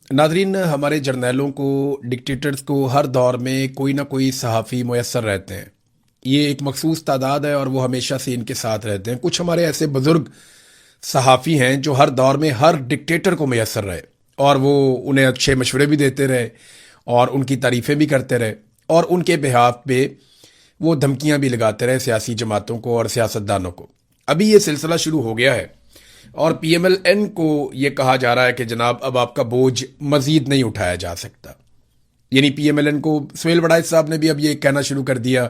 Nadreen, हमारे जर्नैलों को, dictators को हर दौर में कोई ना कोई सहाफ़ी मुयस्सर रहते हैं। ये एक मखसूस तादाद है और वो हमेशा से इनके साथ रहते हैं। कुछ हमारे ऐसे बुज़ुर्ग सहाफ़ी हैं जो हर दौर में हर डिक्टेटर को मुयस्सर रहे और वो उन्हें अच्छे मशवरे भी देते रहे और उनकी तारीफ़ें भी करते रहे और उनके बिहाफ पे वो धमकियां भी लगाते रहे सियासी जमातों को और सियासतदानों को। अभी ये सिलसिला शुरू हो गया है और पीएमएलएन को ये कहा जा रहा है कि जनाब अब आपका बोझ मजीद नहीं उठाया जा सकता। यानी पीएमएलएन को सुहेल वड़ाइच साहब ने भी अब ये कहना शुरू कर दिया,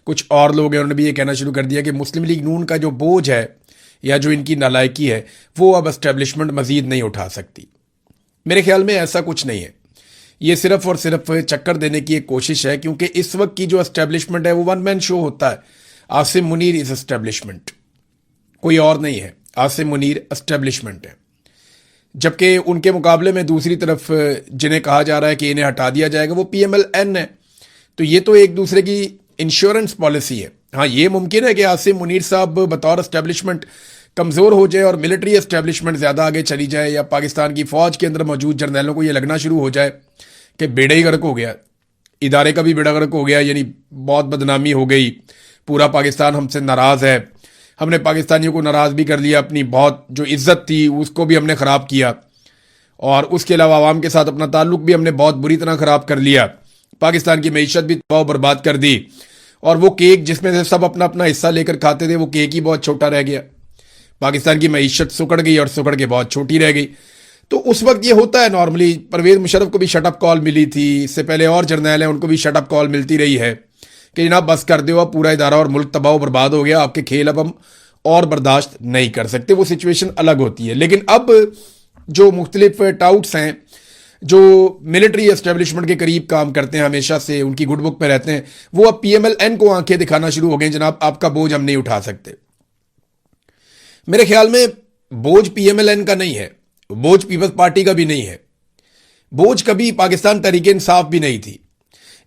कुछ और लोग हैं उन्होंने भी ये कहना शुरू कर दिया कि मुस्लिम लीग नून का जो बोझ है या जो इनकी नालायकी है वो अब एस्टेब्लिशमेंट मजीद नहीं उठा सकती। मेरे ख्याल में ऐसा कुछ नहीं है। ये सिर्फ और सिर्फ चक्कर देने की एक कोशिश है, क्योंकि इस वक्त की जो एस्टेब्लिशमेंट है वो वन मैन शो होता है। आसिम मुनीर इज एस्टेब्लिशमेंट, कोई और नहीं है। आसिम मुनीर एस्टेब्लिशमेंट है, जबकि उनके मुकाबले में दूसरी तरफ जिन्हें कहा जा रहा है कि इन्हें हटा दिया जाएगा वो पीएमएलएन है। तो ये तो एक दूसरे की इंश्योरेंस पॉलिसी है। हाँ, ये मुमकिन है कि आसिम मुनीर साहब बतौर एस्टेब्लिशमेंट कमज़ोर हो जाए और मिलिट्री एस्टेब्लिशमेंट ज़्यादा आगे चली जाए, या पाकिस्तान की फ़ौज के अंदर मौजूद जर्नैलों को ये लगना शुरू हो जाए कि बेड़ा ही गर्क हो गया, इदारे का भी बेड़ा गर्क हो गया, यानी बहुत बदनामी हो गई, पूरा पाकिस्तान हमसे नाराज़ है, हमने पाकिस्तानियों को नाराज़ भी कर लिया, अपनी बहुत जो इज्जत थी उसको भी हमने ख़राब किया और उसके अलावा आवाम के साथ अपना ताल्लुक भी हमने बहुत बुरी तरह ख़राब कर लिया, पाकिस्तान की मईशत भी तबाह बर्बाद कर दी और वो केक जिसमें से सब अपना अपना हिस्सा लेकर खाते थे वो केक ही बहुत छोटा रह गया। पाकिस्तान की मईशत सुकड़ गई और सुकड़ के बहुत छोटी रह गई। तो उस वक्त ये होता है नॉर्मली। परवेज मुशर्रफ को भी शटअप कॉल मिली थी, इससे पहले और जर्नैल हैं उनको भी शटअप कॉल मिलती रही है कि जनाब बस कर दो, अब पूरा इदारा और मुल्क तबाह बर्बाद हो गया, आपके खेल अब हम और बर्दाश्त नहीं कर सकते। वो सिचुएशन अलग होती है। लेकिन अब जो मुख्तलिफ टाउट्स हैं जो मिलिट्री एस्टेब्लिशमेंट के करीब काम करते हैं, हमेशा से उनकी गुड बुक में रहते हैं, वो अब पीएमएलएन को आंखें दिखाना शुरू हो गए, जनाब आपका बोझ हम नहीं उठा सकते। मेरे ख्याल में बोझ पीएमएलएन का नहीं है, बोझ पीपल्स पार्टी का भी नहीं है, बोझ कभी पाकिस्तान तहरीक इंसाफ भी नहीं थी।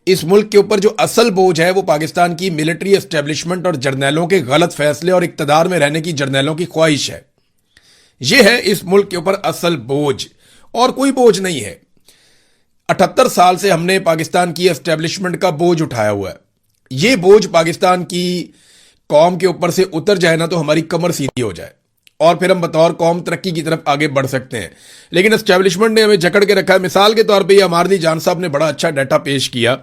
इस मुल्क के ऊपर जो असल बोझ है वो पाकिस्तान की मिलिट्री एस्टेब्लिशमेंट और जर्नैलों के गलत फैसले और इक्तदार में रहने की जर्नैलों की ख्वाहिश है। यह है इस मुल्क के ऊपर असल बोझ, और कोई बोझ नहीं है। 78 साल से हमने पाकिस्तान की एस्टेब्लिशमेंट का बोझ उठाया हुआ है। यह बोझ पाकिस्तान की कौम के ऊपर से उतर जाए ना तो हमारी कमर सीधी हो जाए और फिर हम बतौर कौम तरक्की की तरफ आगे बढ़ सकते हैं। लेकिन एस्टेब्लिशमेंट ने हमें जकड़ के रखा है। मिसाल के तौर पे ये अमारदी जान साहब ने बड़ा अच्छा डाटा पेश किया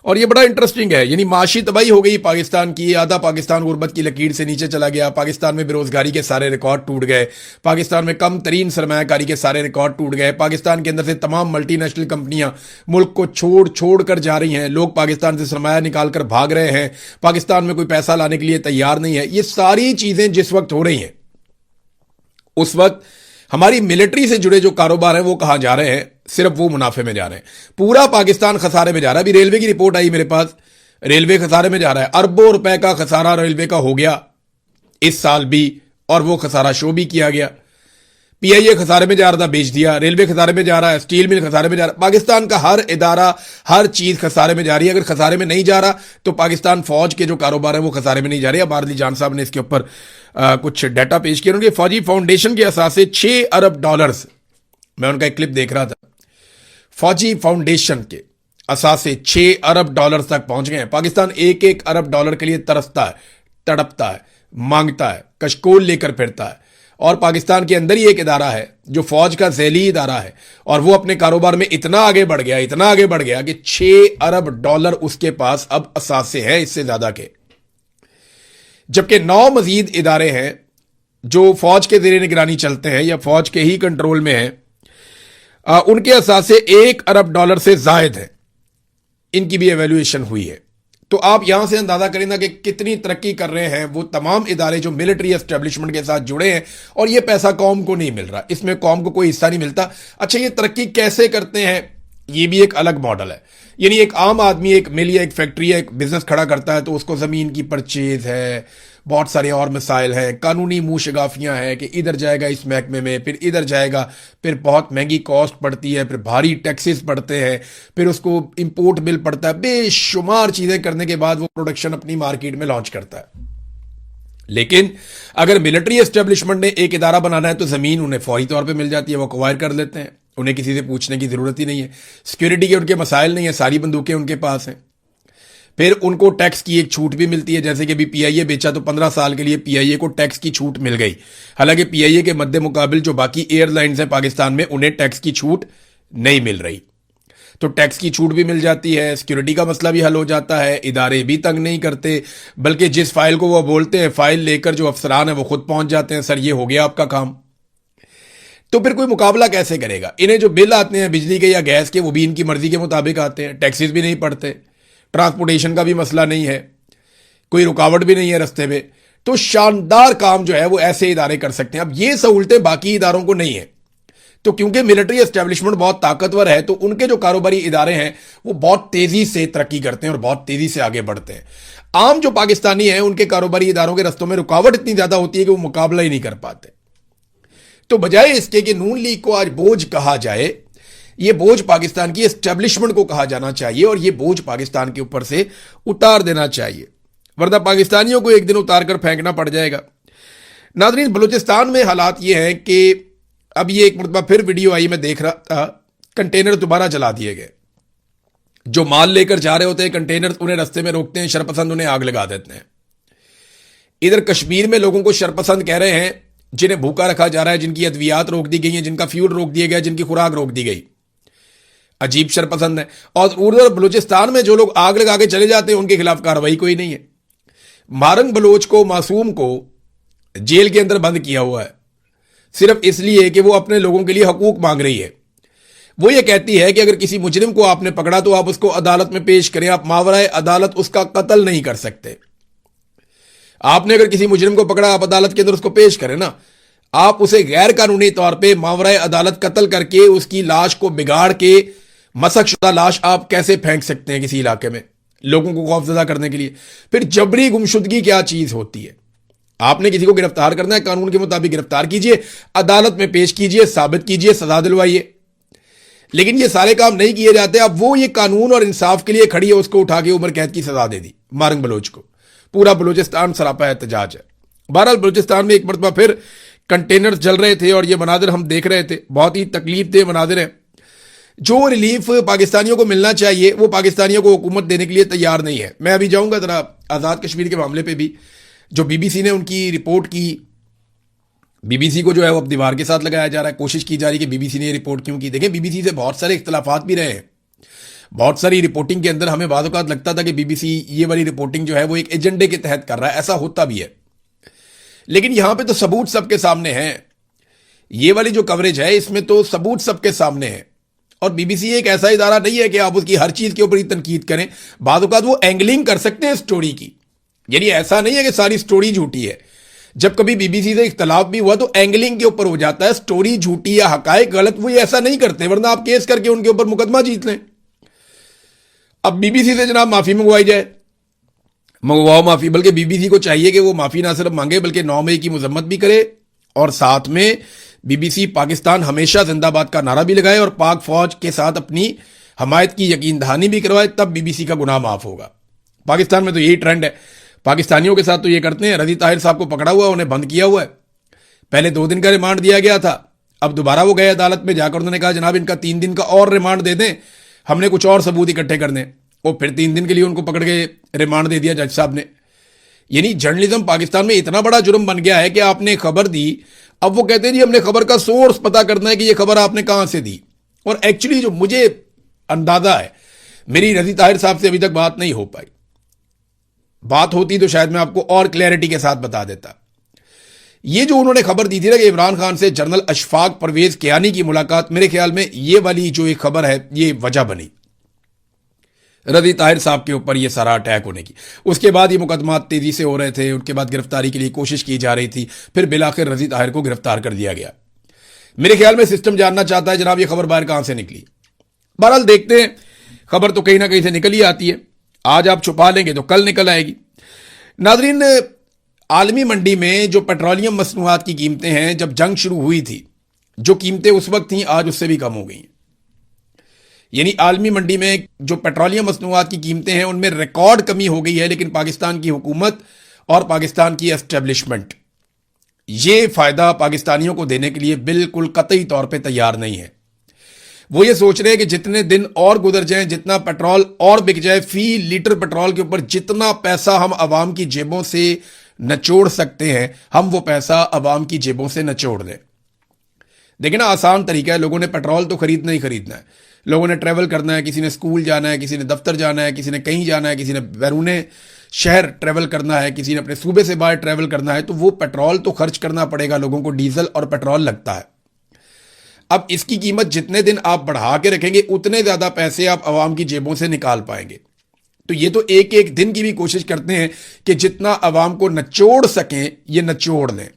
और ये बड़ा इंटरेस्टिंग है। यानी माशी तबाही हो गई पाकिस्तान की, आधा पाकिस्तान गुर्बत की लकीर से नीचे चला गया, पाकिस्तान में बेरोजगारी के सारे रिकॉर्ड टूट गए, पाकिस्तान में कम तरीन सरमायाकारी के सारे रिकॉर्ड टूट गए, पाकिस्तान के अंदर से तमाम मल्टीनेशनल कंपनियां मुल्क को छोड़ छोड़ कर जा रही हैं, लोग पाकिस्तान से सरमाया निकाल कर भाग रहे हैं, पाकिस्तान में कोई पैसा लाने के लिए तैयार नहीं है। ये सारी चीजें जिस वक्त हो रही हैं उस वक्त हमारी मिलिट्री से जुड़े जो कारोबार हैं वो कहां जा रहे हैं? सिर्फ वो मुनाफे में जा रहे हैं। पूरा पाकिस्तान खसारे में जा रहा है। अभी रेलवे की रिपोर्ट आई मेरे पास, रेलवे खसारे में जा रहा है। अरबों रुपए का खसारा रेलवे का हो गया इस साल भी, और वो खसारा शो भी किया गया। पीआईए खसारे में जा रहा था, बेच दिया। रेलवे खसारे में जा रहा है, स्टील मिल खसारे में जा रहा है। पाकिस्तान का हर इदारा, हर चीज खसारे में जा रही है। अगर खसारे में नहीं जा रहा तो पाकिस्तान फौज के जो कारोबार है वो खसारे में नहीं जा रहे। बारली जान साहब ने इसके ऊपर कुछ डाटा पेश किया। उनके फौजी फाउंडेशन के असास से $6 अरब, मैं उनका एक क्लिप देख रहा था, फौजी फाउंडेशन के असास से $6 अरब तक पहुंच गए हैं। पाकिस्तान एक एक अरब डॉलर के लिए तरसता है, तड़पता है, मांगता है, कशकोल लेकर फिरता है। और पाकिस्तान के अंदर ही एक इदारा है जो फौज का झैली इदारा है और वो अपने कारोबार में इतना आगे बढ़ गया, इतना आगे बढ़ गया कि $6 अरब उसके पास अब असासे हैं, इससे ज्यादा के। जबकि 9 मजीद इदारे हैं जो फौज के जेर निगरानी चलते हैं या फौज के ही कंट्रोल में हैं, उनके असासे $1 अरब से जायद है। इनकी भी एवेल्युएशन हुई है। तो आप यहां से अंदाजा करें ना कि कितनी तरक्की कर रहे हैं वो तमाम इदारे जो मिलिट्री एस्टेब्लिशमेंट के साथ जुड़े हैं, और ये पैसा कौम को नहीं मिल रहा, इसमें कौम को कोई हिस्सा नहीं मिलता। अच्छा, ये तरक्की कैसे करते हैं? ये भी एक अलग मॉडल है। यानी एक आम आदमी एक मिल या एक फैक्ट्री या एक बिजनेस खड़ा करता है तो उसको जमीन की परचेज है, बहुत सारे और मसाइल हैं, कानूनी मुंह शगाफियां हैं कि इधर जाएगा इस महकमे में, फिर इधर जाएगा, फिर बहुत महंगी कॉस्ट पड़ती है, फिर भारी टैक्सेस पड़ते हैं, फिर उसको इंपोर्ट बिल पड़ता है, बेशुमार चीजें करने के बाद वो प्रोडक्शन अपनी मार्केट में लॉन्च करता है। लेकिन अगर मिलिट्री एस्टेब्लिशमेंट ने एक इदारा बनाना है तो जमीन उन्हें फौरी तौर पे मिल जाती है, वो एक्वायर कर लेते हैं उन्हें किसी से पूछने की जरूरत ही नहीं है। सिक्योरिटी के उनके मसाइल नहीं है, सारी बंदूकें उनके पास हैं। फिर उनको टैक्स की एक छूट भी मिलती है, जैसे कि अभी पीआईए बेचा तो 15 साल के लिए पीआईए को टैक्स की छूट मिल गई। हालांकि पीआईए के मद्दे मुकाबिल जो बाकी एयरलाइंस हैं पाकिस्तान में, उन्हें टैक्स की छूट नहीं मिल रही। तो टैक्स की छूट भी मिल जाती है, सिक्योरिटी का मसला भी हल हो जाता है, इदारे भी तंग नहीं करते, बल्कि जिस फाइल को वो बोलते हैं फाइल लेकर जो अफसरान है वो खुद पहुंच जाते हैं, सर ये हो गया आपका काम। तो फिर कोई मुकाबला कैसे करेगा? इन्हें जो बिल आते हैं बिजली के या गैस के, वो भी इनकी मर्जी के मुताबिक आते हैं, टैक्सेस भी नहीं पड़ते, ट्रांसपोर्टेशन का भी मसला नहीं है, कोई रुकावट भी नहीं है रास्ते में। तो शानदार काम जो है वो ऐसे इदारे कर सकते हैं। अब ये सहूलतें बाकी इदारों को नहीं है, तो क्योंकि मिलिट्री एस्टेब्लिशमेंट बहुत ताकतवर है, तो उनके जो कारोबारी इदारे हैं वो बहुत तेजी से तरक्की करते हैं और बहुत तेजी से आगे बढ़ते हैं। आम जो पाकिस्तानी हैं उनके कारोबारी इदारों के रस्तों में रुकावट इतनी ज्यादा होती है कि वो मुकाबला ही नहीं कर पाते। तो बजाय इसके कि नून लीग को आज बोझ कहा जाए, ये बोझ पाकिस्तान की एस्टेब्लिशमेंट को कहा जाना चाहिए और ये बोझ पाकिस्तान के ऊपर से उतार देना चाहिए, वरना पाकिस्तानियों को एक दिन उतार कर फेंकना पड़ जाएगा। नाज़रीन, बलूचिस्तान में हालात ये हैं कि अब ये एक मरतबा फिर वीडियो आई, मैं देख रहा था, कंटेनर दोबारा चला दिए गए। जो माल लेकर जा रहे होते हैं कंटेनर, उन्हें रास्ते में रोकते हैं, शरपसंद उन्हें आग लगा देते हैं। इधर कश्मीर में लोगों को शरपसंद कह रहे हैं जिन्हें भूखा रखा जा रहा है, जिनकी अद्वियात रोक दी गई हैं, जिनका फ्यूल रोक दिया गया, जिनकी खुराक रोक दी गई। अजीब शरपसंद है। और उधर बलूचिस्तान में जो लोग आग लगा के चले जाते हैं उनके खिलाफ कार्रवाई कोई नहीं है। मारंग बलोच को, मासूम को जेल के अंदर बंद किया हुआ है सिर्फ इसलिए कि वो अपने लोगों के लिए हकूक मांग रही है। वो ये कहती है कि अगर किसी मुजरिम को आपने पकड़ा तो आप उसको अदालत में पेश करें, आप मावराए अदालत उसका कत्ल नहीं कर सकते। आपने अगर किसी मुजरिम को पकड़ा, आप अदालत के अंदर उसको पेश करें ना, आप उसे गैर कानूनी तौर पे मावराए अदालत कत्ल करके उसकी लाश को बिगाड़ के, मसकशुदा लाश आप कैसे फेंक सकते हैं किसी इलाके में लोगों को खौफजदा करने के लिए? फिर जबरी गुमशुदगी क्या चीज होती है? आपने किसी को गिरफ्तार करना है, कानून के मुताबिक गिरफ्तार कीजिए, अदालत में पेश कीजिए, साबित कीजिए, सजा दिलवाइए। लेकिन ये सारे काम नहीं किए जाते। अब वो ये कानून और इंसाफ के लिए खड़ी है, उसको उठा के उम्र कैद की सजा दे दी मारंग बलोच को। पूरा बलूचिस्तान सरापा एहतजाज है। बहरहाल बलूचिस्तान में एक मरतबा फिर कंटेनर जल रहे थे और ये मनाजिर हम देख रहे थे, बहुत ही तकलीफ दे मनाजिर हैं। जो रिलीफ पाकिस्तानियों को मिलना चाहिए वो पाकिस्तानियों को हुकूमत देने के लिए तैयार नहीं है। मैं अभी जाऊंगा जरा आज़ाद कश्मीर के मामले पे भी, जो बीबीसी ने उनकी रिपोर्ट की, बीबीसी को जो है वो अब दीवार के साथ लगाया जा रहा है। कोशिश की जा रही है कि बीबीसी ने ये रिपोर्ट क्यों की। देखें, बीबीसी से बहुत सारे इख्तलाफात भी रहे हैं। बहुत सारी रिपोर्टिंग के अंदर हमें बाद औक़ात लगता था कि बीबीसी ये वाली रिपोर्टिंग जो है वो एक एजेंडे के तहत कर रहा है, ऐसा होता भी है। लेकिन यहां पे तो सबूत सबके सामने हैं। ये वाली जो कवरेज है इसमें तो सबूत सबके सामने है। और बीबीसी एक ऐसा इदारा नहीं है कि आप उसकी हर चीज के ऊपर ही तनकीद करें। बाद औक़ात वो एंगलिंग कर सकते हैं स्टोरी की, यानी ऐसा नहीं है कि सारी स्टोरी झूठी है। जब कभी बीबीसी से इख्तलाफ भी हुआ तो एंगलिंग के ऊपर हो जाता है, स्टोरी झूठी या हकायक गलत, वो ऐसा नहीं करते, वरना आप केस करके उनके ऊपर मुकदमा जीत लें। अब बीबीसी से जनाब माफी मंगवाई जाए, मंगवाओ माफी। बल्कि बीबीसी को चाहिए कि वो माफी ना सिर्फ मांगे बल्कि 9 मई की मजम्मत भी करे और साथ में बीबीसी पाकिस्तान हमेशा जिंदाबाद का नारा भी लगाए और पाक फौज के साथ अपनी हमायत की यकीन दहानी भी करवाए, तब बीबीसी का गुनाह माफ होगा। पाकिस्तान में तो यही ट्रेंड है। पाकिस्तानियों के साथ तो ये करते हैं। रज़ी ताहिर साहब को पकड़ा हुआ है, उन्हें बंद किया हुआ है। पहले 2 दिन का रिमांड दिया गया था, अब दोबारा वो गए अदालत में जाकर, उन्होंने कहा जनाब इनका 3 दिन का और रिमांड दे दें, हमने कुछ और सबूत इकट्ठे करने। और फिर 3 दिन के लिए उनको पकड़ के रिमांड दे दिया जज साहब ने। यानी जर्नलिज्म पाकिस्तान में इतना बड़ा जुर्म बन गया है कि आपने खबर दी, अब वो कहते हैं जी हमने खबर का सोर्स पता करना है कि ये खबर आपने कहां से दी। और एक्चुअली जो मुझे अंदाजा है, मेरी रज़ी ताहिर साहब से अभी तक बात नहीं हो पाई। बात होती तो शायद मैं आपको और क्लैरिटी के साथ बता देता। ये जो उन्होंने खबर दी थी ना कि इमरान खान से जनरल अशफाक परवेज कियानी की मुलाकात, मेरे ख्याल में ये वाली जो एक खबर है ये वजह बनी रज़ी ताहिर साहब के ऊपर ये सारा अटैक होने की। उसके बाद ये मुकदमा तेजी से हो रहे थे, उनके बाद गिरफ्तारी के लिए कोशिश की जा रही थी, फिर बिलाखिर रज़ी ताहिर को गिरफ्तार कर दिया गया। मेरे ख्याल में सिस्टम जानना चाहता है जनाब ये खबर बाहर कहां से निकली। बहरहाल देखते हैं, खबर तो कहीं ना कहीं से निकल ही आती है। आज आप छुपा लेंगे तो कल निकल आएगी। नाजरीन, आलमी मंडी में जो पेट्रोलियम मसनूआत की कीमतें हैं, जब जंग शुरू हुई थी, जो कीमतें उस वक्त थीं आज उससे भी कम हो गई हैं। यानी आलमी मंडी में जो पेट्रोलियम मसनूआत की कीमतें हैं उनमें रिकॉर्ड कमी हो गई है। लेकिन पाकिस्तान की हुकूमत और पाकिस्तान की एस्टेब्लिशमेंट ये फायदा पाकिस्तानियों को देने के लिए बिल्कुल कतई तौर पे तैयार नहीं है। वो ये सोच रहे हैं कि जितने दिन और गुजर जाएं, जितना पेट्रोल और बिक जाए, फी लीटर पेट्रोल के ऊपर जितना पैसा हम आवाम की जेबों से नचोड़ सकते हैं, हम वो पैसा आवाम की जेबों से नचोड़ दें। देखिए ना, आसान तरीका है। लोगों ने पेट्रोल तो खरीदना ही खरीदना है, लोगों ने ट्रैवल करना है, किसी ने स्कूल जाना है, किसी ने दफ्तर जाना है, किसी ने कहीं जाना है, किसी ने बैरूने शहर ट्रैवल करना है, किसी ने अपने सूबे से बाहर ट्रैवल करना है, तो वो पेट्रोल तो खर्च करना पड़ेगा लोगों को। डीजल और पेट्रोल लगता है। अब इसकी कीमत जितने दिन आप बढ़ा के रखेंगे, उतने ज्यादा पैसे आप आवाम की जेबों से निकाल पाएंगे। तो ये तो एक एक दिन की भी कोशिश करते हैं कि जितना आवाम को नचोड़ सकें, ये नचोड़ लें।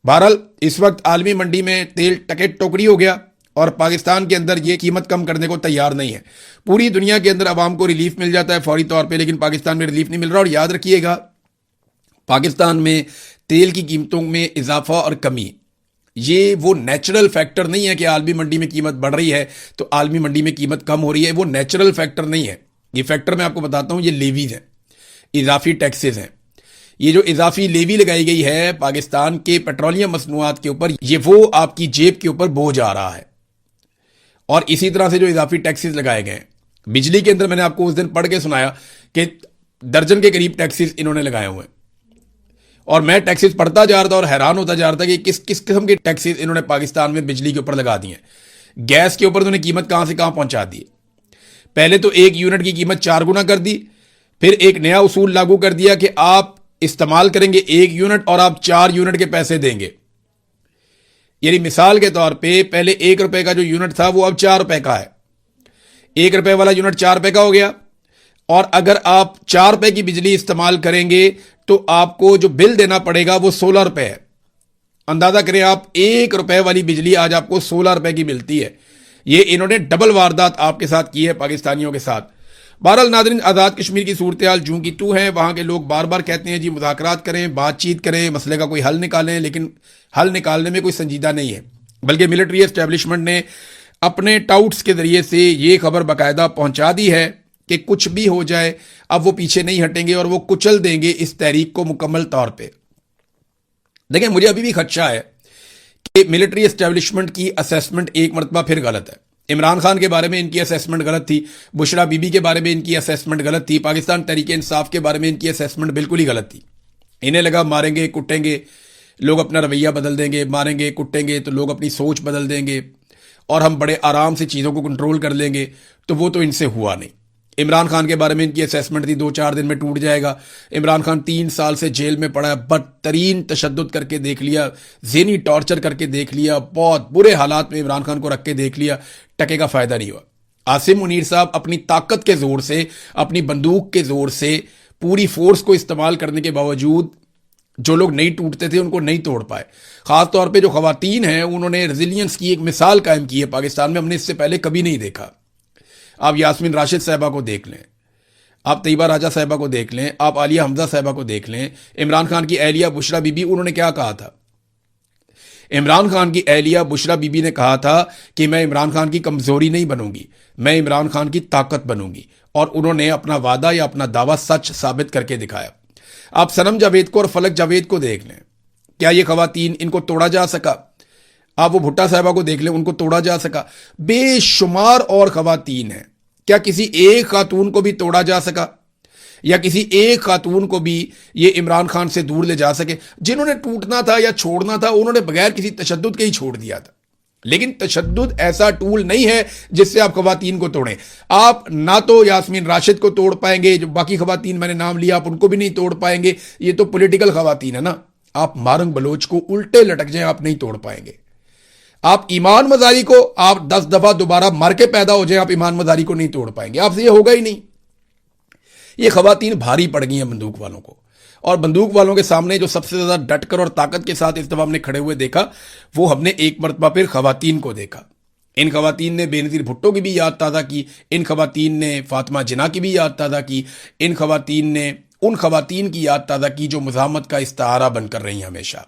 बहरहाल इस वक्त आलमी मंडी में तेल टके टोकरी हो गया और पाकिस्तान के अंदर ये कीमत कम करने को तैयार नहीं है। पूरी दुनिया के अंदर आवाम को रिलीफ मिल जाता है फौरी तौर पे, लेकिन पाकिस्तान में रिलीफ नहीं मिल रहा। और याद रखिएगा, पाकिस्तान में तेल की कीमतों में इजाफा और कमी, ये वो नेचुरल फैक्टर नहीं है कि आलमी मंडी में कीमत बढ़ रही है तो आलमी मंडी में कीमत कम हो रही है। वो नेचुरल फैक्टर नहीं है। ये फैक्टर मैं आपको बताता हूं, ये लेवीज हैं, इजाफी टैक्सेस हैं। ये जो इजाफी लेवी लगाई गई है पाकिस्तान के पेट्रोलियम मसनूआत के ऊपर, ये वो आपकी जेब के ऊपर बोझ आ रहा है। और इसी तरह से जो इजाफी टैक्सेस लगाए गए हैं, बिजली के अंदर मैंने आपको उस दिन पढ़ के सुनाया कि दर्जन के करीब टैक्सेस इन्होंने लगाए हुए हैं। और मैं टैक्सेस पढ़ता जा रहा था और हैरान होता जा रहा था कि किस किस किस्म के टैक्सेस इन्होंने पाकिस्तान में बिजली के ऊपर लगा दिए। गैस के ऊपर उन्होंने कीमत कहां से कहां पहुंचा दी। पहले तो एक यूनिट की कीमत 4 गुना कर दी, फिर एक नया उसूल लागू कर दिया कि आप इस्तेमाल करेंगे 1 यूनिट और आप 4 यूनिट के पैसे देंगे। यानी मिसाल के तौर पे पहले 1 रुपए का जो यूनिट था वो अब 4 रुपए का है। 1 रुपए वाला यूनिट 4 रुपए का हो गया। और अगर आप 4 रुपए की बिजली इस्तेमाल करेंगे तो आपको जो बिल देना पड़ेगा वो 16 रुपए है। अंदाजा करें आप, 1 रुपए वाली बिजली आज आपको 16 रुपए की मिलती है। ये इन्होंने डबल वारदात आपके साथ की है, पाकिस्तानियों के साथ। बहरहाल नाज़रीन, आज़ाद कश्मीर की सूरत हाल जूं की तू है। वहां के लोग बार बार कहते हैं जी मुज़ाकरात करें, बातचीत करें, मसले का कोई हल निकालें, लेकिन हल निकालने में कोई संजीदा नहीं है। बल्कि मिलिट्री एस्टेब्लिशमेंट ने अपने टाउट्स के जरिए से ये खबर बाकायदा पहुंचा दी है कि कुछ भी हो जाए, अब वो पीछे नहीं हटेंगे और वो कुचल देंगे इस तहरीक को मुकम्मल तौर पे। देखिए, मुझे अभी भी खदशा है कि मिलिट्री एस्टेब्लिशमेंट की असेसमेंट एक मरतबा फिर गलत है। इमरान खान के बारे में इनकी असेसमेंट गलत थी, बुशरा बीबी के बारे में इनकी असेसमेंट गलत थी, पाकिस्तान तहरीक इंसाफ के बारे में इनकी असेसमेंट बिल्कुल ही गलत थी। इन्हें लगा मारेंगे कुटेंगे लोग अपना रवैया बदल देंगे, मारेंगे कुटेंगे तो लोग अपनी सोच बदल देंगे और हम बड़े आराम से चीज़ों को कंट्रोल कर लेंगे। तो वो तो इनसे हुआ नहीं। इमरान खान के बारे में इनकी असेसमेंट थी 2-4 दिन में टूट जाएगा। इमरान खान 3 साल से जेल में पड़ा है, बदतरीन तशद्दुद करके देख लिया, ज़हनी टॉर्चर करके देख लिया, बहुत बुरे हालात में इमरान खान को रख के देख लिया, टके का फायदा नहीं हुआ। आसिम मुनीर साहब अपनी ताकत के जोर से, अपनी बंदूक के जोर से, पूरी फोर्स को इस्तेमाल करने के बावजूद जो लोग नहीं टूटते थे उनको नहीं तोड़ पाए। खासतौर पर जो खवातीन हैं, उन्होंने रेजिलियंस की एक मिसाल कायम की है पाकिस्तान में, हमने इससे पहले कभी नहीं देखा। आप यास्मीन राशिद साहिबा को देख लें, आप तैयबा राजा साहिबा को देख लें, आप आलिया हमजा साहिबा को देख लें, इमरान खान की अहलिया बुशरा बीबी, उन्होंने क्या कहा था? इमरान खान की अहलिया बुशरा बीबी ने कहा था कि मैं इमरान खान की कमजोरी नहीं बनूंगी, मैं इमरान खान की ताकत बनूंगी। और उन्होंने अपना वादा या अपना दावा सच साबित करके दिखाया। आप सनम जावेद को और फलक जावेद को देख लें, क्या ये खवातीन, इनको तोड़ा जा सका? आप वो भुट्टा साहिबा को देख लें, उनको तोड़ा जा सका? बेशुमार और खवातीन हैं, क्या किसी एक खातून को भी तोड़ा जा सका? या किसी एक खातून को भी ये इमरान खान से दूर ले जा सके? जिन्होंने टूटना था या छोड़ना था, उन्होंने बगैर किसी तशद्दुद के ही छोड़ दिया था। लेकिन तशद्दुद ऐसा टूल नहीं है जिससे आप खवातीन को तोड़ें। आप ना तो यास्मीन राशिद को तोड़ पाएंगे, जो बाकी खवातीन मैंने नाम लिया आप उनको भी नहीं तोड़ पाएंगे। ये तो पॉलिटिकल खवातीन है ना। आप मारंग बलोच को उल्टे लटक जाएं, आप नहीं तोड़ पाएंगे। आप ईमान मजारी को, आप 10 दफा दोबारा मर के पैदा हो जाए, आप ईमान मजारी को नहीं तोड़ पाएंगे, आपसे ये होगा ही नहीं। ये खवातीन भारी पड़ गई हैं बंदूक वालों को, और बंदूक वालों के सामने जो सबसे ज्यादा डटकर और ताकत के साथ इस दफा हमने खड़े हुए देखा, वो हमने एक मरतबा फिर खवातीन को देखा। इन खवातीन ने बेनज़ीर भुट्टो की भी याद ताज़ा की, इन खवातीन ने फातिमा जिन्ना की भी याद ताज़ा की, इन खवातीन ने उन खवातीन की याद ताज़ा की जो मुज़ाहमत का इस्तारा बनकर रही हमेशा।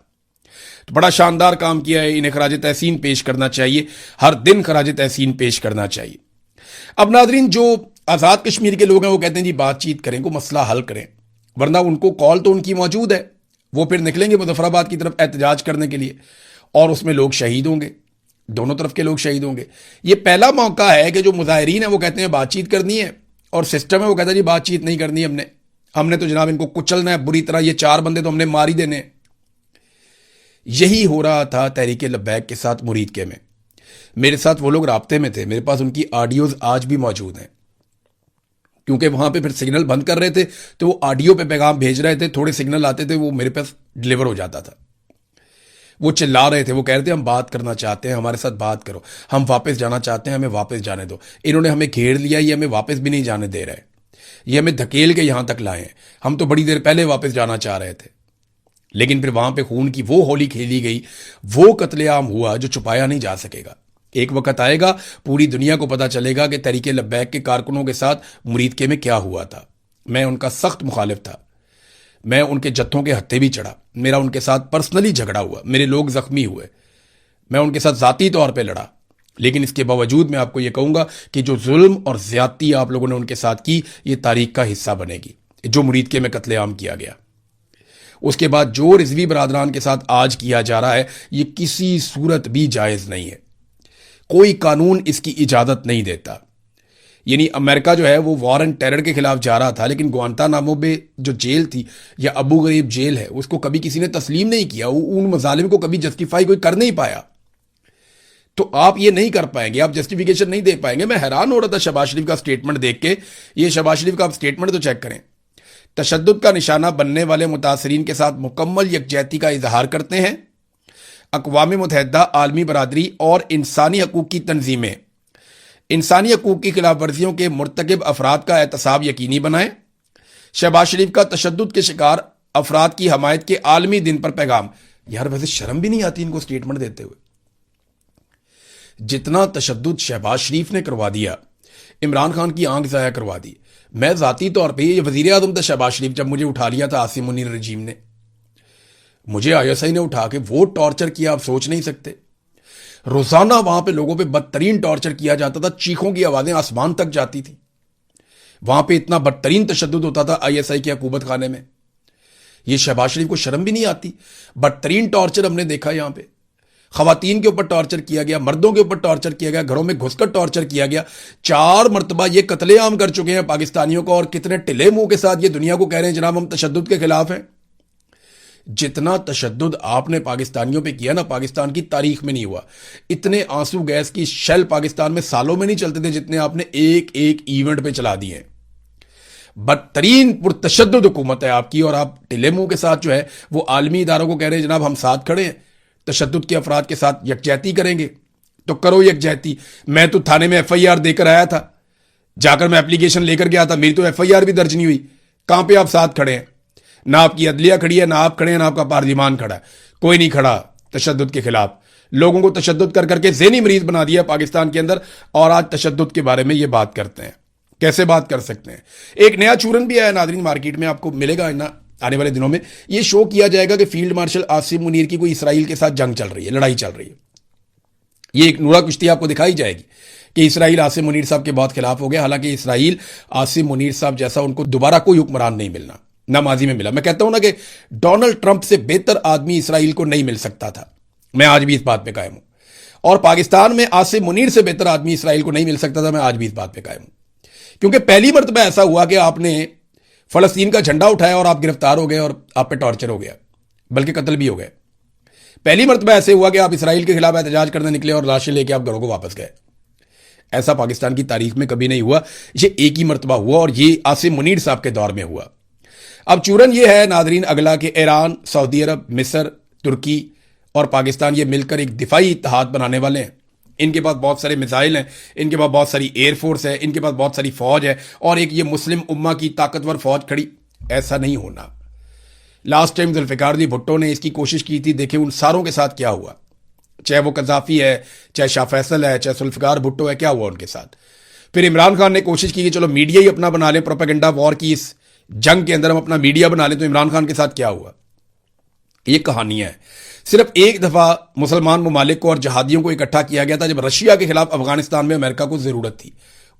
तो बड़ा शानदार काम किया है, इन्हें खराज तहसीन पेश करना चाहिए, हर दिन खराज तहसीन पेश करना चाहिए। अब नाजरीन, जो आज़ाद कश्मीर के लोग हैं वो कहते हैं जी बातचीत करें, को मसला हल करें, वरना उनको कॉल तो उनकी मौजूद है, वो फिर निकलेंगे मुजफ्फराबाद की तरफ एहतजाज करने के लिए और उसमें लोग शहीद होंगे। दोनों तरफ के लोग शहीद होंगे। ये पहला मौका है कि जो मुजाहिरीन है वो कहते हैं बातचीत करनी है, और सिस्टम है वो कहता है जी बातचीत नहीं करनी, हमने तो जनाब इनको कुचलना है बुरी तरह, ये 4 बंदे तो हमने मार ही देने। यही हो रहा था तहरीक लब्बैक के साथ मुरीद के में। मेरे साथ वो लोग राब्ते में थे, मेरे पास उनकी ऑडियोज आज भी मौजूद हैं, क्योंकि वहां पे फिर सिग्नल बंद कर रहे थे तो वो ऑडियो पे पैगाम भेज रहे थे, थोड़े सिग्नल आते थे वो मेरे पास डिलीवर हो जाता था। वो चिल्ला रहे थे, वो कह रहे थे हम बात करना चाहते हैं, हमारे साथ बात करो, हम वापस जाना चाहते हैं, हमें वापस जाने दो। इन्होंने हमें घेर लिया, ये हमें वापस भी नहीं जाने दे रहे, ये हमें धकेल के यहां तक लाए हैं, हम तो बड़ी देर पहले वापस जाना चाह रहे थे। लेकिन फिर वहां पे खून की वो होली खेली गई, वो कत्लेआम हुआ जो छुपाया नहीं जा सकेगा। एक वक्त आएगा पूरी दुनिया को पता चलेगा कि तहरीक लब्बैक के कारकुनों के साथ मुरीद के में क्या हुआ था। मैं उनका सख्त मुखालिफ था, मैं उनके जत्थों के हत्थे भी चढ़ा, मेरा उनके साथ पर्सनली झगड़ा हुआ, मेरे लोग जख्मी हुए, मैं उनके साथ जाती तौर पे लड़ा। लेकिन इसके बावजूद मैं आपको यह कहूंगा कि जो जुल्म और ज्यादती आप लोगों ने उनके साथ की, ये तारीख का हिस्सा बनेगी। जो मुरीद के में कत्लेआम किया गया, उसके बाद जो रिजवी बरादरान के साथ आज किया जा रहा है, ये किसी सूरत भी जायज नहीं है, कोई कानून इसकी इजाजत नहीं देता। यानी अमेरिका जो है वो वॉर एंड टेरर के खिलाफ जा रहा था, लेकिन ग्वांतानामो बे जो जेल थी या अबू गरीब जेल है, उसको कभी किसी ने तस्लीम नहीं किया, उन मजालिम को कभी जस्टिफाई कोई कर नहीं पाया। तो आप ये नहीं कर पाएंगे, आप जस्टिफिकेशन नहीं दे पाएंगे। मैं हैरान हो रहा था शहबाज शरीफ का स्टेटमेंट देख के। ये शहबाज शरीफ का आप स्टेटमेंट तो चेक करें। तशद्दुद का निशाना बनने वाले मुतासरीन के साथ मुकम्मल यकजहती का इजहार करते हैं। अक़वाम मुत्तहिदा, आलमी बरादरी और इंसानी हकूक़ की तंजीमें इंसानी हकूक़ की खिलाफ वर्जियों के मुर्तकिब अफराद का एहतसाब यकीनी बनाएं। शहबाज शरीफ का तशद्दुद के शिकार अफराद की हमायत के आलमी दिन पर पैगाम। यार वैसे शर्म भी नहीं आती इनको स्टेटमेंट देते हुए। जितना तशद्दुद शहबाज शरीफ ने करवा दिया, इमरान खान की आंख ज़ाया करवा दी। मैं ज़ाती तौर पर, ये वज़ीर आज़म था शहबाज शरीफ, जब मुझे उठा लिया था आसिम मुनीर रजीम ने, मुझे ISI ने उठा के वो टॉर्चर किया, आप सोच नहीं सकते। रोजाना वहां पे लोगों पे बदतरीन टॉर्चर किया जाता था, चीखों की आवाजें आसमान तक जाती थी। वहां पे इतना बदतरीन तशद्दुद होता था ISI के हुकूमत खाने में। ये शहबाज शरीफ को शर्म भी नहीं आती। बदतरीन टॉर्चर हमने देखा यहां पे, खवातीन के ऊपर टॉर्चर किया गया, मर्दों के ऊपर टॉर्चर किया गया, घरों में घुसकर टॉर्चर किया गया। 4 मरतबा ये कत्लेआम कर चुके हैं पाकिस्तानियों को, और कितने टिले मुंह के साथ ये दुनिया को कह रहे हैं जनाब हम तशद्दुद के खिलाफ हैं। जितना तशद्दुद आपने पाकिस्तानियों पे किया ना, पाकिस्तान की तारीख में नहीं हुआ। इतने आंसू गैस की शेल पाकिस्तान में सालों में नहीं चलते थे जितने आपने एक एक इवेंट पे चला दिए। बदतरीन पुरतशद्दुद हुकूमत है आपकी, और आप टिले मुंह के साथ जो है वो आलमी इदारों को कह रहे हैं जनाब हम साथ खड़े हैं, तशद्दुद के अफराद के साथ यकजहती करेंगे। तो करो यकजहती। मैं तो थाने में FIR देकर आया था, जाकर मैं एप्लीकेशन लेकर गया था, मेरी तो FIR भी दर्ज नहीं हुई। कहां पे आप साथ खड़े हैं? ना आपकी अदलिया खड़ी है, ना आप खड़े हैं, ना आपका पार्लिमान खड़ा है, कोई नहीं खड़ा तशद्दुद के खिलाफ। लोगों को तशद्दुद कर करके ज़हनी मरीज बना दिया पाकिस्तान के अंदर, और आज तशद्दुद के बारे में ये बात करते हैं। कैसे बात कर सकते हैं? एक नया चूरन भी आया नादरीन, मार्केट में आपको मिलेगा ना आने वाले दिनों में। ये शो किया जाएगा कि फील्ड मार्शल आसिम मुनीर की कोई इसराइल के साथ जंग चल रही है, लड़ाई चल रही है। ये एक नूरा कुश्ती आपको दिखाई जाएगी कि इसराइल आसिम मुनीर साहब के बहुत खिलाफ हो गया। हालांकि इसराइल आसिम मुनीर साहब जैसा उनको दोबारा कोई हुक्मरान नहीं मिलना, ना माजी में मिला। मैं कहता हूं ना कि डोनाल्ड ट्रंप से बेहतर आदमी इसराइल को नहीं मिल सकता था, मैं आज भी इस बात पे कायम हूं। और पाकिस्तान में आसिम मुनीर से बेहतर आदमी इसराइल को नहीं मिल सकता था, मैं आज भी इस बात पे कायम हूं। क्योंकि पहली मरतबा ऐसा हुआ कि आपने फलस्तीन का झंडा उठाया और आप गिरफ्तार हो गए और आप पे टॉर्चर हो गया, बल्कि कत्ल भी हो गए। पहली मरतबा ऐसे हुआ कि आप इसराइल के खिलाफ एहतजाज करने निकले और लाशें लेके आप घरों को वापस गए। ऐसा पाकिस्तान की तारीख में कभी नहीं हुआ। ये एक ही मरतबा हुआ, और ये आसिम मुनीर साहब के दौर में हुआ। अब चूरन ये है नादरीन अगला कि ईरान, सऊदी अरब, मिस्र, तुर्की और पाकिस्तान ये मिलकर एक दिफाई इत्तेहाद बनाने वाले हैं। इनके पास बहुत सारे मिसाइल हैं, इनके पास बहुत सारी एयरफोर्स है, इनके पास बहुत सारी फौज है, और एक ये मुस्लिम उम्मा की ताकतवर फौज खड़ी। ऐसा नहीं होना। लास्ट टाइम जुल्फिकार अली भुट्टो ने इसकी कोशिश की थी, देखे उन सारों के साथ क्या हुआ। चाहे वो कज़ाफी है, चाहे शाह फैसल है, चाहे जुल्फिकार भुट्टो है, क्या हुआ उनके साथ। फिर इमरान खान ने कोशिश की कि चलो मीडिया ही अपना बना लें, प्रोपेगेंडा वॉर की इस जंग के अंदर हम अपना मीडिया बना लें। तो इमरान खान के साथ क्या हुआ? ये कहानियां हैं। सिर्फ एक दफा मुसलमान ममालिक को और जहादियों को इकट्ठा किया गया था जब रशिया के खिलाफ अफगानिस्तान में अमेरिका को जरूरत थी,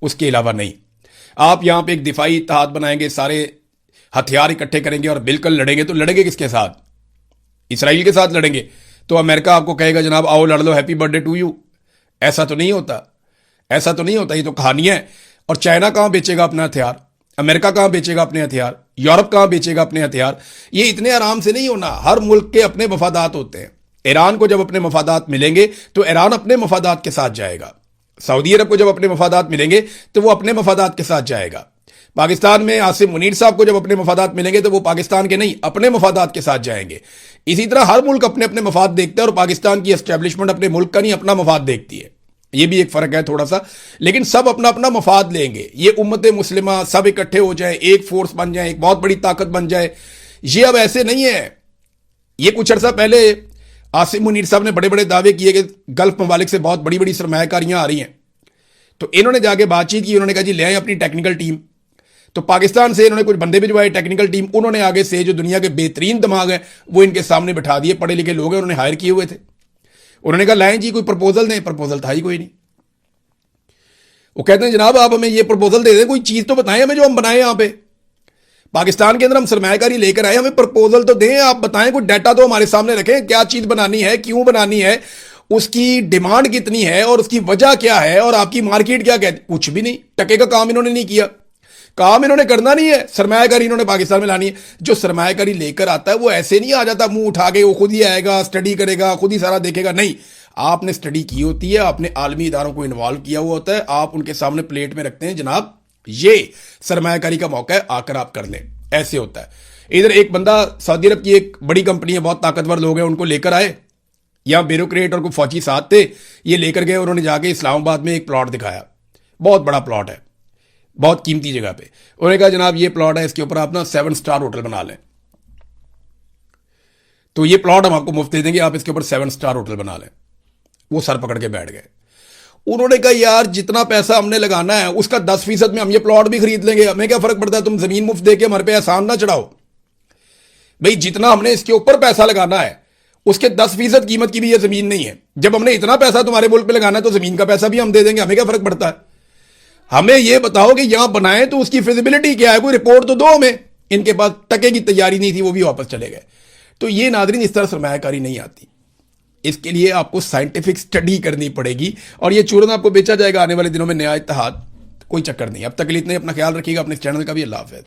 उसके अलावा नहीं। आप यहां पे एक दिफाई इत्तेहाद बनाएंगे, सारे हथियार इकट्ठे करेंगे और मिलकर लड़ेंगे, तो लड़ेंगे किसके साथ? इसराइल के साथ लड़ेंगे। तो अमेरिका आपको कहेगा जनाब आओ लड़ लो, हैप्पी बर्थडे टू यू। ऐसा तो नहीं होता, ऐसा तो नहीं होता, ये तो कहानियां है। और चाइना कहां बेचेगा अपना हथियार, अमेरिका कहां बेचेगा अपने हथियार, यूरोप कहां बेचेगा अपने हथियार। ये इतने आराम से नहीं होना। हर मुल्क के अपने मफादात होते हैं। ईरान को जब अपने मफादात मिलेंगे तो ईरान अपने मफादात के साथ जाएगा। सऊदी अरब को जब अपने मफादात मिलेंगे तो वो अपने मफादात के साथ जाएगा। पाकिस्तान में आसिम मुनीर साहब को जब अपने मफादात मिलेंगे तो वो पाकिस्तान के नहीं, अपने मफादात के साथ जाएंगे। इसी तरह हर मुल्क अपने अपने मफाद देखता है और पाकिस्तान की एस्टेब्लिशमेंट अपने मुल्क का नहीं, अपना मफाद देखती है। ये भी एक फर्क है थोड़ा सा, लेकिन सब अपना अपना मफाद लेंगे। ये उम्मत मुस्लिमा सब इकट्ठे हो जाए, एक फोर्स बन जाए, एक बहुत बड़ी ताकत बन जाए, ये अब ऐसे नहीं है। ये कुछ अर्सा पहले आसिम मुनीर साहब ने बड़े बड़े दावे किए कि गल्फ ममालिक से बहुत बड़ी बड़ी सरमायाकारियां आ रही हैं। तो इन्होंने जाके बातचीत की, उन्होंने कहा जी ले आए अपनी टेक्निकल टीम। तो पाकिस्तान से इन्होंने कुछ बंदे भिजवाए टेक्निकल टीम, उन्होंने आगे से जो दुनिया के बेहतरीन दिमाग हैं वो इनके सामने बिठा दिए, पढ़े लिखे लोग हैं, उन्होंने हायर किए हुए थे। उन्होंने कहा लाएं जी कोई प्रपोजल दें, प्रपोजल था ही कोई नहीं। वो कहते हैं जनाब आप हमें ये प्रपोजल दे दें, कोई चीज तो बताएं हमें जो हम बनाए यहां पे। पाकिस्तान के अंदर हम सरमायाकारी लेकर आए, हमें प्रपोजल तो दें, आप बताएं, कोई डाटा तो हमारे सामने रखें, क्या चीज बनानी है, क्यों बनानी है, उसकी डिमांड कितनी है और उसकी वजह क्या है और आपकी मार्केट क्या कहती। कुछ भी नहीं, टके का काम इन्होंने नहीं किया। काम इन्होंने करना नहीं है, सरमायाकारी इन्होंने पाकिस्तान में लानी है। जो सरमायाकारी लेकर आता है वो ऐसे नहीं आ जाता मुंह उठा के, वो खुद ही आएगा, स्टडी करेगा, खुद ही सारा देखेगा। नहीं, आपने स्टडी की होती है, आपने आलमी इदारों को इन्वॉल्व किया हुआ होता है, आप उनके सामने प्लेट में रखते हैं जनाब ये सरमायाकारी का मौका है, आकर आप कर लें। ऐसे होता है। इधर एक बंदा सऊदी अरब की एक बड़ी कंपनी है, बहुत ताकतवर लोग हैं, उनको लेकर आए, यहां ब्यूरोक्रेट और कुछ फौजी साथ थे, ये लेकर गए, उन्होंने जाके इस्लामाबाद में एक प्लॉट दिखाया, बहुत बड़ा प्लॉट है, बहुत कीमती जगह पे। उन्होंने कहा जनाब ये प्लॉट है, इसके ऊपर आप ना 7 स्टार होटल बना लें, तो ये प्लॉट हम आपको मुफ्त दे देंगे, आप इसके ऊपर 7 स्टार होटल बना लें। वो सर पकड़ के बैठ गए। उन्होंने कहा यार जितना पैसा हमने लगाना है उसका 10% में हम ये प्लॉट भी खरीद लेंगे, हमें क्या फर्क पड़ता है, तुम जमीन मुफ्त देके हमारे पे एहसान ना चढ़ाओ। भाई जितना हमने इसके ऊपर पैसा लगाना है उसके 10% कीमत की भी ये जमीन नहीं है। जब हमने इतना पैसा तुम्हारे मुल्क पे लगाना है तो जमीन का पैसा भी हम दे देंगे, हमें क्या फर्क पड़ता है। हमें यह बताओ कि यहां बनाए तो उसकी फिजिबिलिटी क्या है, कोई रिपोर्ट तो दो हमें। इनके पास टके की तैयारी नहीं थी, वो भी वापस चले गए। तो ये नादरीन इस तरह सरमायाकारी नहीं आती, इसके लिए आपको साइंटिफिक स्टडी करनी पड़ेगी और ये चूरन आपको बेचा जाएगा आने वाले दिनों में नया इत्तेहाद। कोई चक्कर नहीं। अब तक के लिए इतना ही, अपना ख्याल रखिएगा, अपने चैनल का भी। अल्लाह हाफ़िज़।